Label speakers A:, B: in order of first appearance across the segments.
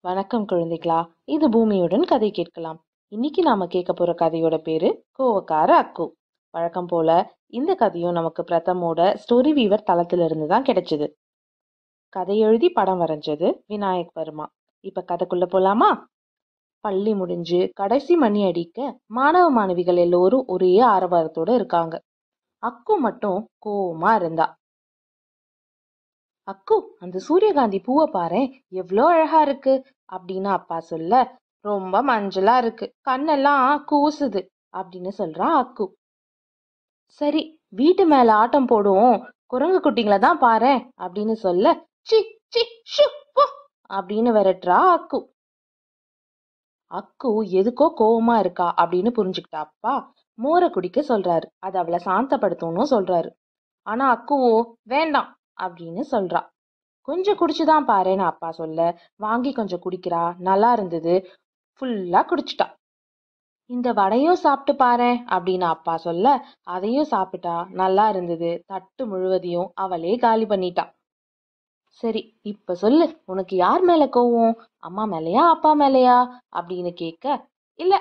A: வணக்கம் குழந்தைகளா. இது பூமியுடன் கதை கேட்கலாம். இன்னைக்கு நாம கேட்க போற கதையோட பேரு கோவக்கார அக்கு. வழக்கம் போல இந்த கதையும் நமக்கு பிரதமோட ஸ்டோரி வீவர் தளத்துல இருந்து தான் கிடைச்சது. கதை எழுதி படம் வரைஞ்சது விநாயக் வர்மா. இப்ப கதைக்குள்ள போலாமா? பள்ளி முடிஞ்சு கடைசி மணி அடிக்க மாணவ மாணவிகள் எல்லோரும் ஒரே ஆரவாரத்தோட இருக்காங்க. அக்கு மட்டும் கோவமா இருந்தா. அக்கு, அந்த சூரியகாந்தி பூவை பாரேன், எவ்வளோ அழகா இருக்கு அப்படின்னு அப்பா சொல்ல, ரொம்ப மஞ்சளா இருக்கு, கண்ணெல்லாம் கூசுது அப்படின்னு சொல்றான் அக்கு. சரி, வீட்டு மேல ஆட்டம் போடுவோம், குரங்கு குட்டிங்களை தான் பாரேன் அப்படின்னு சொல்ல, சி சி ஷு போ அப்படின்னு விரட்டுறா அக்கு. அக்கு எதுக்கோ கோவமா இருக்கா அப்படின்னு புரிஞ்சுக்கிட்டா அப்பா மோரை குடிக்க சொல்றாரு. அது அவளை சாந்தப்படுத்தும்னு சொல்றாரு. ஆனா அக்குவோ வேண்டாம் அப்படின்னு சொல்றா. கொஞ்சம் குடிச்சுதான் பாரேன்னு அப்பா சொல்ல, வாங்கி கொஞ்சம் குடிக்கிறா. நல்லா இருந்தது, ஃபுல்லா குடிச்சிட்டா. இந்த வடையும் சாப்பிட்டு பாரேன் அப்படின்னு அப்பா சொல்ல, அதையும் சாப்பிட்டா. நல்லா இருந்தது, தட்டு முழுவதையும் அவளே காலி பண்ணிட்டா. சரி, இப்ப சொல்லு, உனக்கு யார் மேல கோவம்? அம்மா மேலயா அப்பா மேலயா அப்படின்னு கேட்க, இல்ல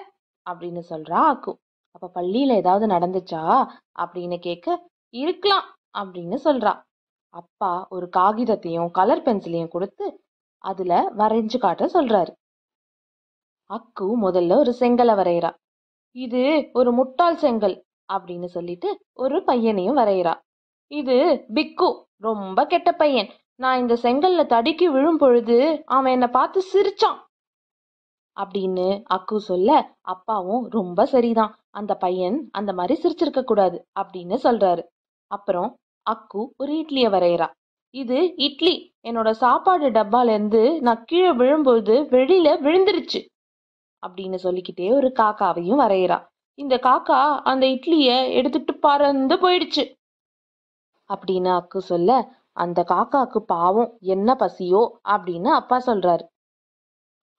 A: அப்படின்னு சொல்றா அக்கு. அப்ப பள்ளியில ஏதாவது நடந்துச்சா அப்படின்னு கேட்க, இருக்கலாம் அப்படின்னு சொல்றா. அப்பா ஒரு காகிதத்தையும் கலர் பென்சிலையும் கொடுத்து அதுல வரைஞ்சு காட்ட சொல்றாரு. அக்கு முதல்ல ஒரு செங்கலை வரைகிறா. இது ஒரு முட்டாள் செங்கல் அப்படின்னு சொல்லிட்டு ஒரு பையனையும் வரைகிறா. இது பிக்கு, ரொம்ப கெட்ட பையன். நான் இந்த செங்கல்ல தடுக்கி விழும் பொழுது அவன் என்னை பார்த்து சிரிச்சான் அப்படின்னு அக்கு சொல்ல, அப்பாவும் ரொம்ப சரிதான், அந்த பையன் அந்த மாதிரி சிரிச்சிருக்க கூடாது அப்படின்னு சொல்றாரு. அப்புறம் அக்கு ஒரு இட்லிய வரைகிறா. இது இட்லி, என்னோட சாப்பாடு டப்பால இருந்து நான் கீழே விழும்போது வெளியில விழுந்துருச்சு அப்படின்னு சொல்லிக்கிட்டே ஒரு காக்காவையும் வரைகிறா. இந்த காக்கா அந்த இட்லிய எடுத்துட்டு பறந்து போயிடுச்சு அப்படின்னு அக்கு சொல்ல, அந்த காக்காக்கு பாவம் என்ன பசியோ அப்படின்னு அப்பா சொல்றாரு.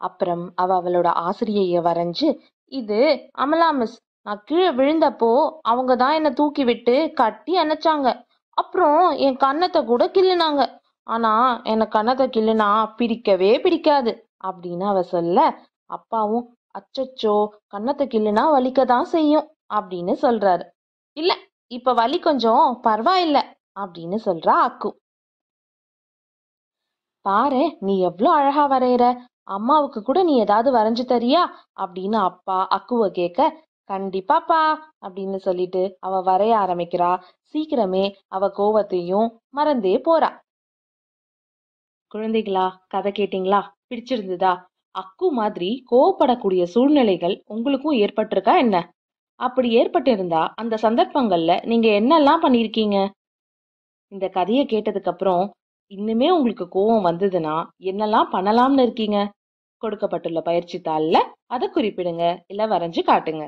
A: அப்புறம் அவளோட ஆசிரியைய வரைஞ்சு, இது அமலா மிஸ், நான் கீழே விழுந்தப்போ அவங்க தான் என்னை தூக்கி விட்டு கட்டி அணைச்சாங்க. அப்புறம் என் கன்னத்தை கூட கிள்ளுனாங்க. ஆனா எனக்கு கன்னத்தை கிள்ளுனா பிடிக்கவே பிடிக்காது அப்படின்னு அவ சொல்ல, அப்பாவும் அச்சச்சோ, கன்னத்தை கிள்ளுனா வலிக்கதான் செய்யும் அப்படின்னு சொல்றாரு. இல்ல, இப்ப வலி கொஞ்சம் பரவாயில்ல அப்படின்னு சொல்றா அக்கு. பாரு, நீ எவ்வளோ அழகா வரைகிற, அம்மாவுக்கு கூட நீ ஏதாவது வரைஞ்சு தரியா அப்படின்னு அப்பா அக்குவ கேட்க, கண்டிப்பாப்பா அப்படின்னு சொல்லிட்டு அவ வரைய ஆரம்பிக்கிறா. சீக்கிரமே அவ கோவத்தையும் மறந்தே போறா. குழந்தைகளா, கதை கேட்டீங்களா? பிடிச்சிருந்ததா? அக்கு மாதிரி கோவப்படக்கூடிய சூழ்நிலைகள் உங்களுக்கும் ஏற்பட்டிருக்கா என்ன? அப்படி ஏற்பட்டிருந்தா அந்த சந்தர்ப்பங்கள்ல நீங்க என்னெல்லாம் பண்ணிருக்கீங்க? இந்த கதையை கேட்டதுக்கு அப்புறம் இன்னுமே உங்களுக்கு கோவம் வந்ததுன்னா என்னெல்லாம் பண்ணலாம்னு இருக்கீங்க? கொடுக்கப்பட்டுள்ள பயிற்சி தாள்ல அதை குறிப்பிடுங்க, இல்ல வரைஞ்சு காட்டுங்க.